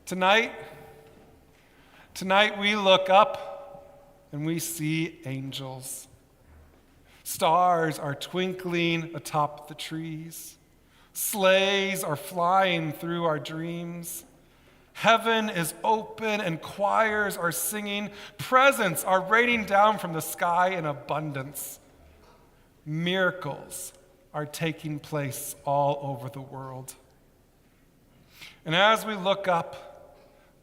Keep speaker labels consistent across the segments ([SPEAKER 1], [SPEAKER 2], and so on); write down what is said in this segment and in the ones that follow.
[SPEAKER 1] Tonight we look up and we see angels. Stars are twinkling atop the trees. Sleighs are flying through our dreams. Heaven is open and choirs are singing. Presents are raining down from the sky in abundance. Miracles are taking place all over the world. And as we look up,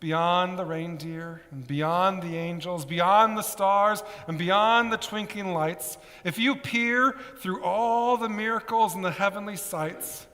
[SPEAKER 1] beyond the reindeer and beyond the angels, beyond the stars and beyond the twinkling lights, if you peer through all the miracles and the heavenly sights,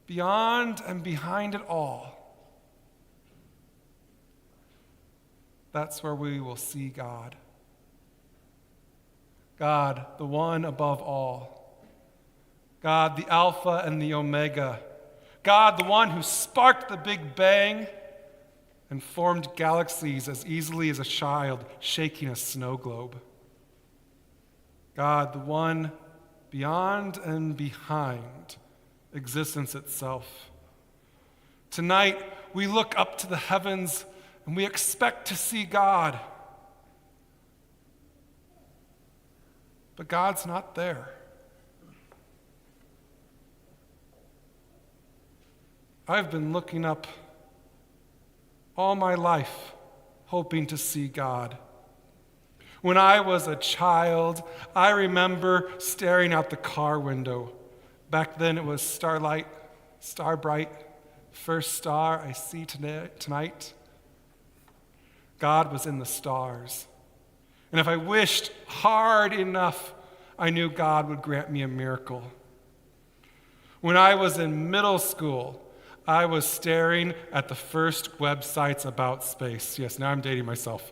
[SPEAKER 1] beyond and behind it all, that's where we will see God. God, the one above all. God, the Alpha and the Omega. God, the one who sparked the Big Bang and formed galaxies as easily as a child shaking a snow globe. God, the one beyond and behind existence itself. Tonight, we look up to the heavens and we expect to see God. But God's not there. I've been looking up all my life, hoping to see God. When I was a child, I remember staring out the car window. Back then it was starlight, star bright, first star I see tonight. God was in the stars. And if I wished hard enough, I knew God would grant me a miracle. When I was in middle school, I was staring at the first websites about space. Yes, now I'm dating myself.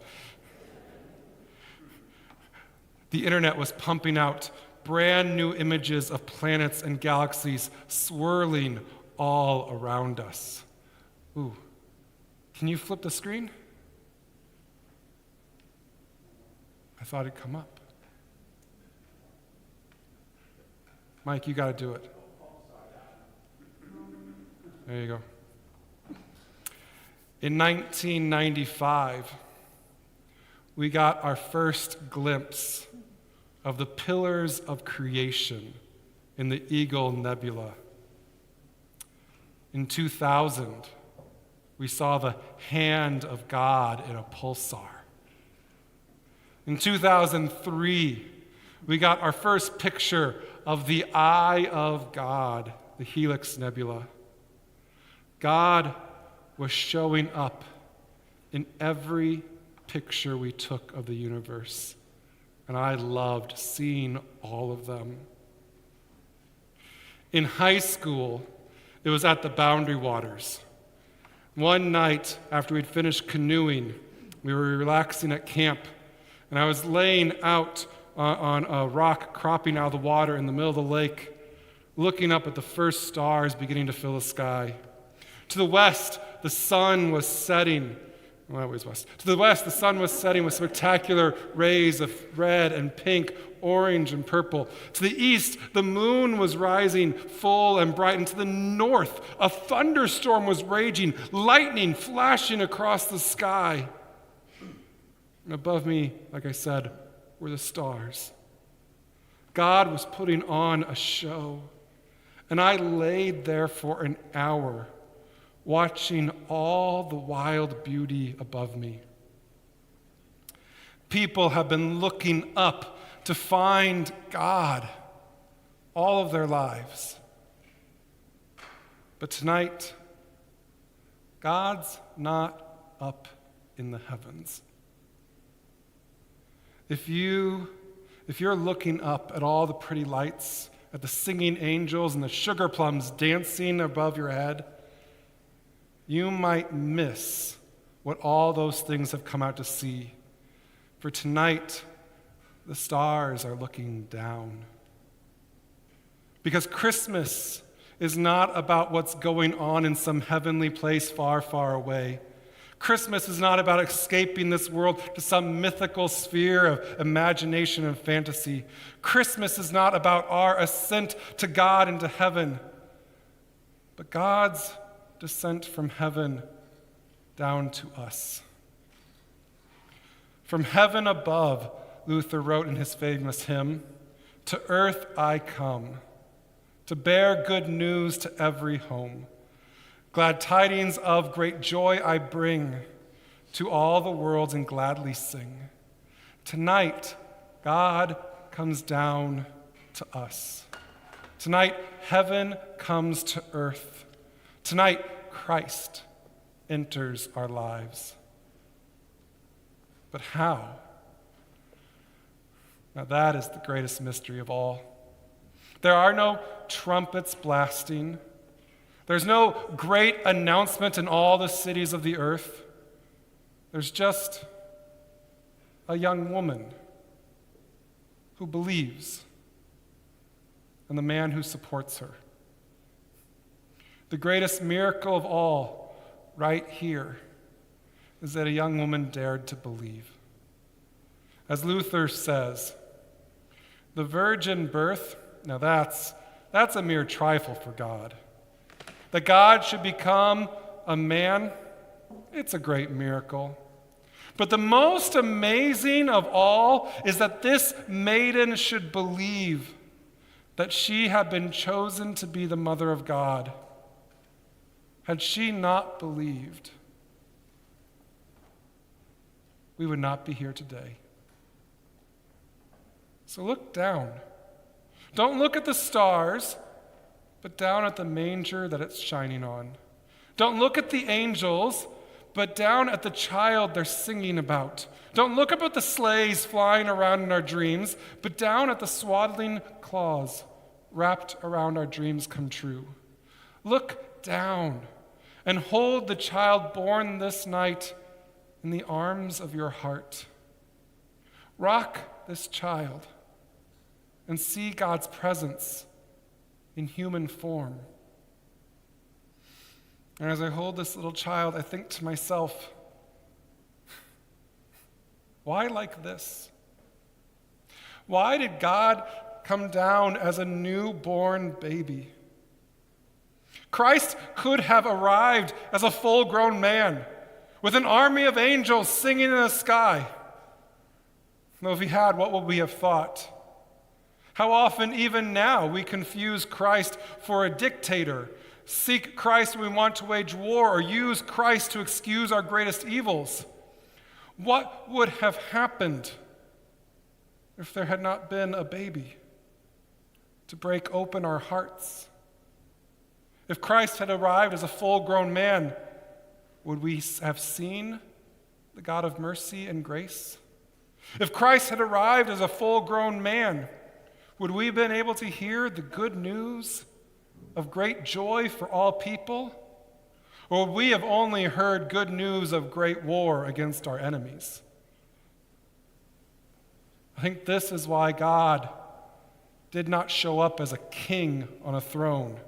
[SPEAKER 1] The internet was pumping out brand new images of planets and galaxies swirling all around us. Ooh, can you flip the screen? I thought it'd come up. Mike, you got to do it. There you go. In 1995, we got our first glimpse of the pillars of creation in the Eagle Nebula. In 2000, we saw the hand of God in a pulsar. In 2003, we got our first picture of the eye of God, the Helix Nebula. God was showing up in every picture we took of the universe, and I loved seeing all of them. In high school, it was at the Boundary Waters. One night, after we'd finished canoeing, we were relaxing at camp, and I was laying out on a rock cropping out of the water in the middle of the lake, looking up at the first stars beginning to fill the sky. To the west, the sun was setting. Well, that was west. To the west, the sun was setting with spectacular rays of red and pink, orange and purple. To the east, the moon was rising full and bright. And to the north, a thunderstorm was raging, lightning flashing across the sky. And above me, like I said, were the stars. God was putting on a show. And I laid there for an hour, watching all the wild beauty above me. People have been looking up to find God all of their lives. But tonight, God's not up in the heavens. If you're looking up at all the pretty lights, at the singing angels and the sugar plums dancing above your head, you might miss what all those things have come out to see. For tonight, the stars are looking down. Because Christmas is not about what's going on in some heavenly place far, far away. Christmas is not about escaping this world to some mythical sphere of imagination and fantasy. Christmas is not about our ascent to God into heaven, but God's descent from heaven down to us. From heaven above, Luther wrote in his famous hymn, to earth I come, to bear good news to every home. Glad tidings of great joy I bring to all the world and gladly sing. Tonight, God comes down to us. Tonight, heaven comes to earth. Tonight, Christ enters our lives. But how? Now that is the greatest mystery of all. There are no trumpets blasting. There's no great announcement in all the cities of the earth. There's just a young woman who believes and the man who supports her. The greatest miracle of all, right here, is that a young woman dared to believe. As Luther says, the virgin birth, now that's a mere trifle for God. That God should become a man, it's a great miracle. But the most amazing of all is that this maiden should believe that she had been chosen to be the mother of God. Had she not believed, we would not be here today. So look down. Don't look at the stars, but down at the manger that it's shining on. Don't look at the angels, but down at the child they're singing about. Don't look up at the sleighs flying around in our dreams, but down at the swaddling claws wrapped around our dreams come true. Look down and hold the child born this night in the arms of your heart. Rock this child and see God's presence in human form. And as I hold this little child, I think to myself, why like this? Why did God come down as a newborn baby? Christ could have arrived as a full-grown man with an army of angels singing in the sky. Though if he had, what would we have thought? How often, even now, we confuse Christ for a dictator, seek Christ when we want to wage war, or use Christ to excuse our greatest evils. What would have happened if there had not been a baby to break open our hearts? If Christ had arrived as a full-grown man, would we have seen the God of mercy and grace? If Christ had arrived as a full-grown man, would we have been able to hear the good news of great joy for all people? Or would we have only heard good news of great war against our enemies? I think this is why God did not show up as a king on a throne,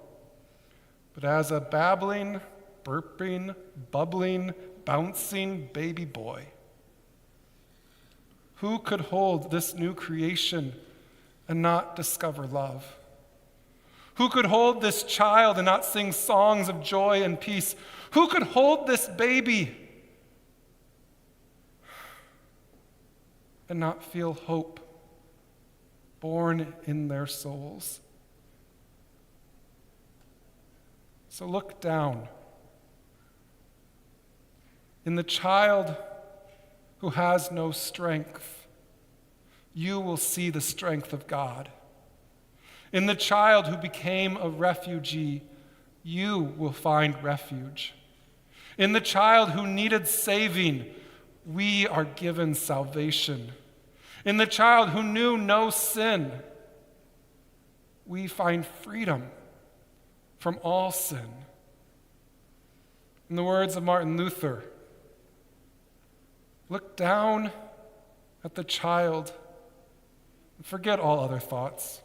[SPEAKER 1] but as a babbling, burping, bubbling, bouncing baby boy. Who could hold this new creation and not discover love? Who could hold this child and not sing songs of joy and peace? Who could hold this baby and not feel hope born in their souls? So look down. In the child who has no strength, you will see the strength of God. In the child who became a refugee, you will find refuge. In the child who needed saving, we are given salvation. In the child who knew no sin, we find freedom from all sin. In the words of Martin Luther, look down at the child and forget all other thoughts.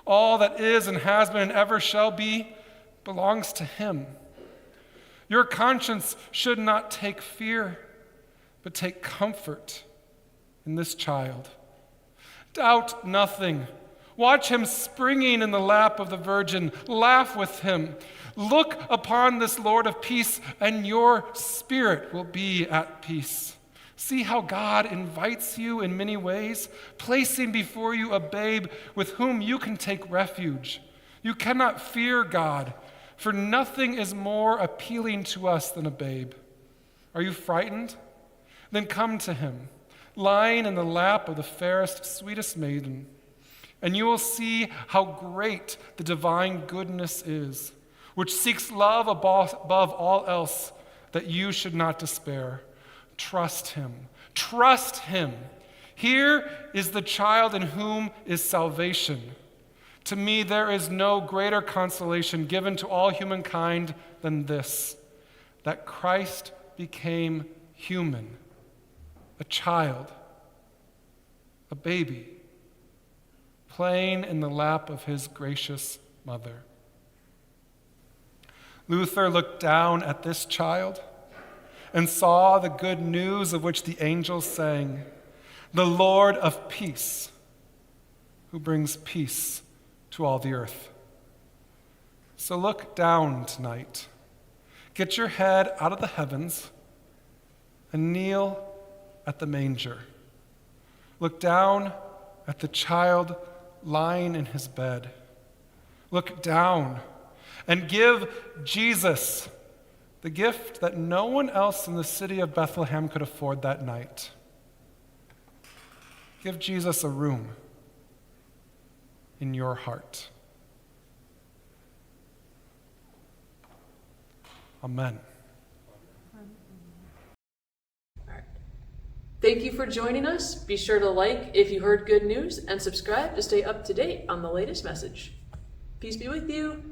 [SPEAKER 1] All that is and has been and ever shall be belongs to him. Your conscience should not take fear, but take comfort in this child. Doubt nothing. Watch him springing in the lap of the Virgin. Laugh with him. Look upon this Lord of peace, and your spirit will be at peace. See how God invites you in many ways, placing before you a babe with whom you can take refuge. You cannot fear God, for nothing is more appealing to us than a babe. Are you frightened? Then come to him, lying in the lap of the fairest, sweetest maiden, and you will see how great the divine goodness is, which seeks love above all else, that you should not despair. Trust him. Trust him. Here is the child in whom is salvation. To me, there is no greater consolation given to all humankind than this, that Christ became human, a child, a baby, playing in the lap of his gracious mother. Luther looked down at this child and saw the good news of which the angels sang, the Lord of peace, who brings peace to all the earth. So look down tonight. Get your head out of the heavens and kneel at the manger. Look down at the child lying in his bed. Look down and give Jesus the gift that no one else in the city of Bethlehem could afford that night. Give Jesus a room in your heart. Amen.
[SPEAKER 2] Thank you for joining us. Be sure to like if you heard good news and subscribe to stay up to date on the latest message. Peace be with you.